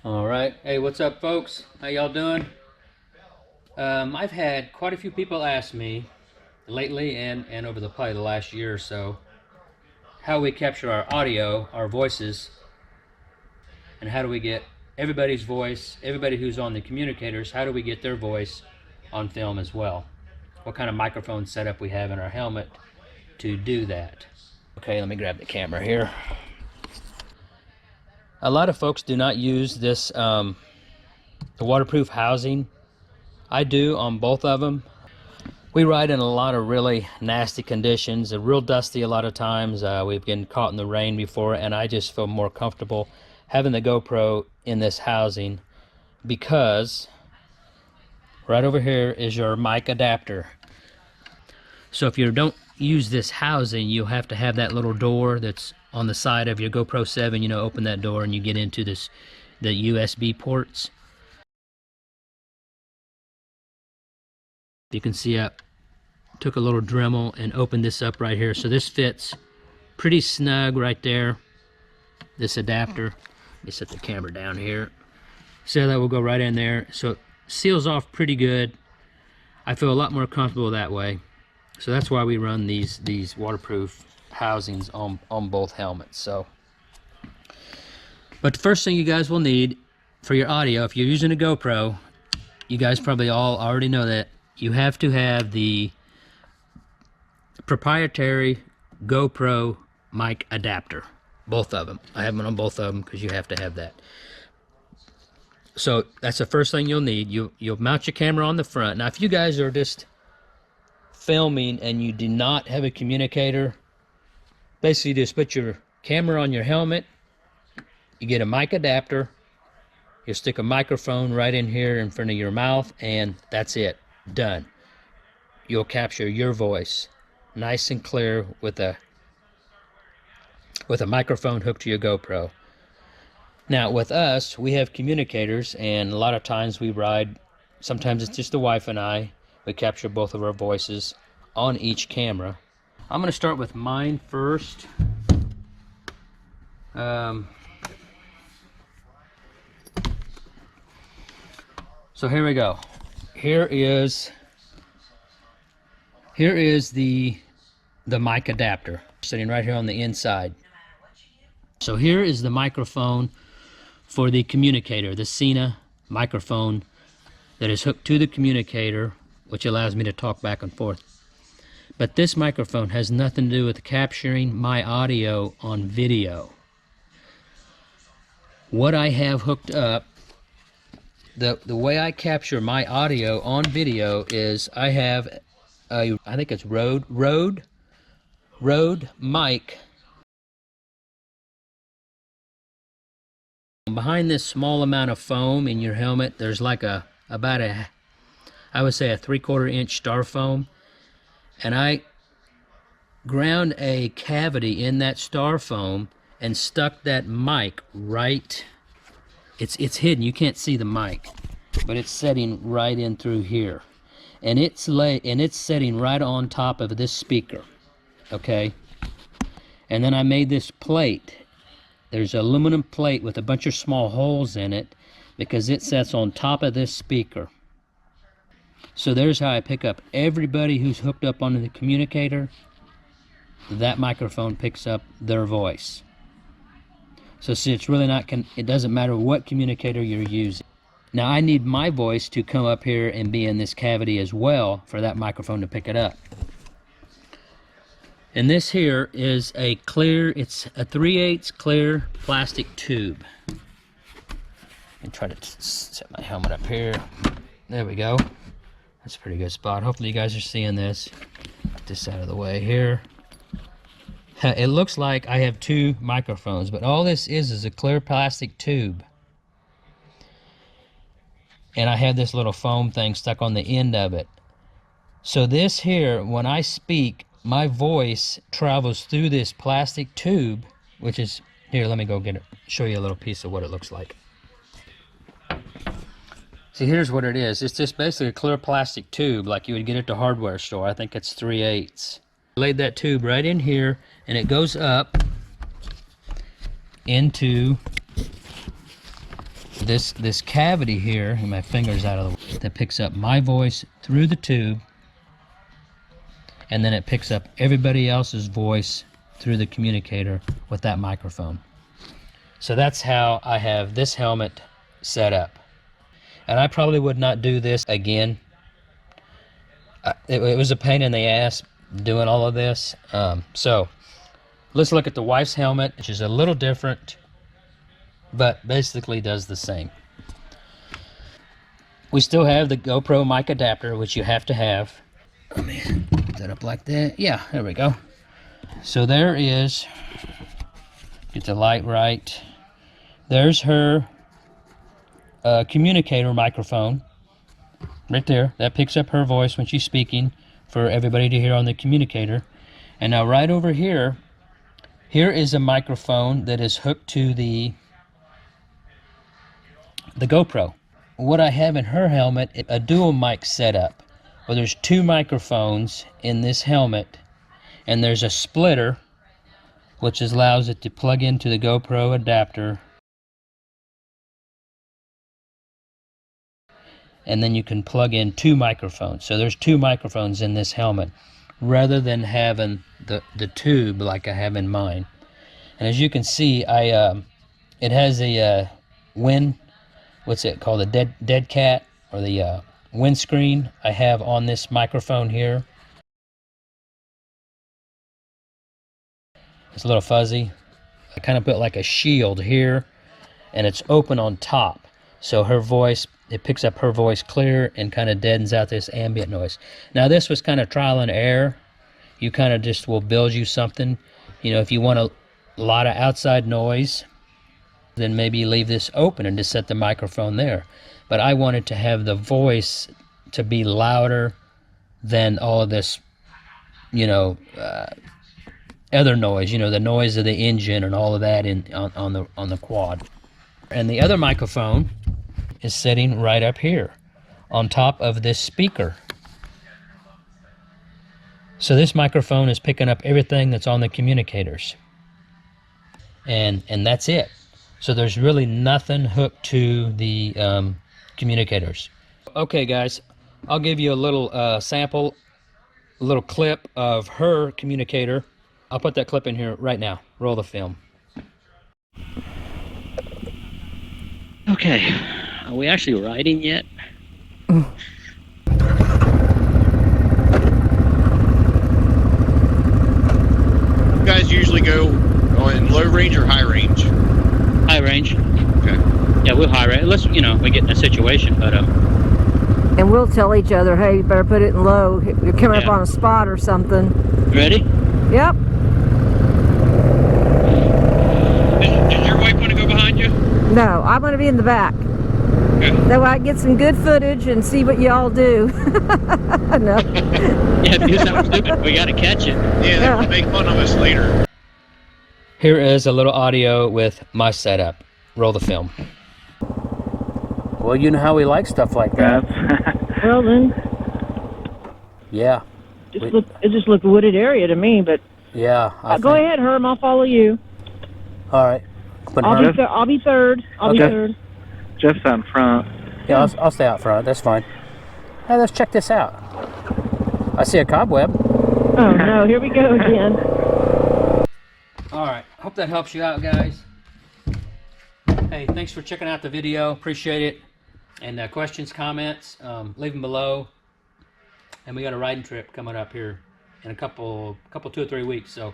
All right. Hey, what's up, folks? How y'all doing? I've had quite a few people ask me lately and over probably the last year or so how we capture our audio, our voices, and how do we get everybody's voice, everybody who's on the communicators, how do we get their voice on film as well? What kind of microphone setup we have in our helmet to do that. Okay, let me grab the camera here. A lot of folks do not use this the waterproof housing. I do on both of them. We ride in a lot of really nasty conditions, real dusty a lot of times. We've been caught in the rain before, and I just feel more comfortable having the GoPro in this housing because right over here is your mic adapter. So if you don't use this housing, you'll have to have that little door that's on the side of your GoPro 7, open that door and you get into the USB ports. You can see I took a little Dremel and opened this up right here. So this fits pretty snug right there, this adapter. Let me set the camera down here. So that will go right in there. So it seals off pretty good. I feel a lot more comfortable that way. So that's why we run these waterproof housings on both helmets. So, but the first thing you guys will need for your audio, if you're using a GoPro, you guys probably all already know that you have to have the proprietary GoPro mic adapter, both of them. I have one on both of them because you have to have that. So that's the first thing you'll need. You'll mount your camera on the front. Now if you guys are just filming and you do not have a communicator, basically just put your camera on your helmet, you get a mic adapter, you stick a microphone right in here in front of your mouth, and that's it. Done. You'll capture your voice nice and clear with a microphone hooked to your GoPro. Now with us, we have communicators, and a lot of times we ride, sometimes it's just the wife and I. We capture both of our voices on each camera. I'm going to start with mine first. So here we go. Here is the mic adapter sitting right here on the inside. So here is the microphone for the communicator, the Cena microphone that is hooked to the communicator, which allows me to talk back and forth. But this microphone has nothing to do with capturing my audio on video. What I have hooked up, the way I capture my audio on video is I have a, I think it's Rode mic. Behind this small amount of foam in your helmet, there's like about a, I would say a 3/4 inch styrofoam, and I ground a cavity in that styrofoam and stuck that mic right, it's hidden, you can't see the mic, but it's setting right in through here, and it's setting right on top of this speaker. Okay, and then I made this plate. There's an aluminum plate with a bunch of small holes in it because it sets on top of this speaker. So there's how I pick up everybody who's hooked up onto the communicator. That microphone picks up their voice. So see, it's really not, it doesn't matter what communicator you're using. Now I need my voice to come up here and be in this cavity as well for that microphone to pick it up. And this here is a clear, it's a 3/8 clear plastic tube. And try to set my helmet up here. There we go. That's a pretty good spot. Hopefully you guys are seeing this. Get this out of the way here. It looks like I have two microphones, but all this is a clear plastic tube. And I have this little foam thing stuck on the end of it. So this here, when I speak, my voice travels through this plastic tube, which is, here, let me go get it, show you a little piece of what it looks like. See, here's what it is. It's just basically a clear plastic tube like you would get at the hardware store. I think it's 3/8. Laid that tube right in here, and it goes up into this cavity here, and my finger's out of the way, that picks up my voice through the tube, and then it picks up everybody else's voice through the communicator with that microphone. So that's how I have this helmet set up. And I probably would not do this again. It was a pain in the ass doing all of this. So let's look at the wife's helmet, which is a little different, but basically does the same. We still have the GoPro mic adapter, which you have to have. Let me put that up like that. Yeah, there we go. So there is, get the light right. There's her communicator microphone right there. That picks up her voice when she's speaking for everybody to hear on the communicator. And now right over here, here is a microphone that is hooked to the GoPro. What I have in her helmet is a dual mic setup, where there's two microphones in this helmet, and there's a splitter which allows it to plug into the GoPro adapter, and then you can plug in two microphones. So there's two microphones in this helmet rather than having the tube like I have in mine. And as you can see, it has a what's it called, a dead cat, or the windscreen I have on this microphone here. It's a little fuzzy. I kind of put like a shield here, and it's open on top, so her voice, it picks up her voice clear and kind of deadens out this ambient noise. Now this was kind of trial and error. You kind of just will build you something. You know, if you want a lot of outside noise, then maybe leave this open and just set the microphone there. But I wanted to have the voice to be louder than all of this, you know, other noise, you know, the noise of the engine and all of that on the quad. And the other microphone is sitting right up here on top of this speaker. So this microphone is picking up everything that's on the communicators. And that's it. So there's really nothing hooked to the communicators. Okay guys, I'll give you a little sample, a little clip of her communicator. I'll put that clip in here right now. Roll the film. Okay, are we actually riding yet? You guys usually go in low range or high range? High range. Okay. Yeah, we'll high range, unless, you know, we get in a situation, but and we'll tell each other, hey, you better put it in low. You're coming up Yeah. on a spot or something. ready? Yep. Did your wife want to go behind you? No, I'm going to be in the back. Okay. That way I can get some good footage and see what y'all do. No. Yeah, if you do something stupid, we got to catch it. Yeah, they will make fun of us later. Here is a little audio with my setup. Roll the film. Well, you know how we like stuff like that. Well then, Yeah. it just looked a wooded area to me, but Yeah. go ahead, Herm, I'll follow you. All right. I'll be third. I'll be third. Jeff's out in front. Yeah, I'll stay out front. That's fine. Hey, let's check this out. I see a cobweb. Oh no, here we go again. All right. Hope that helps you out, guys. Hey, thanks for checking out the video. Appreciate it. And questions, comments, leave them below. And we got a riding trip coming up here in a couple 2 or 3 weeks. So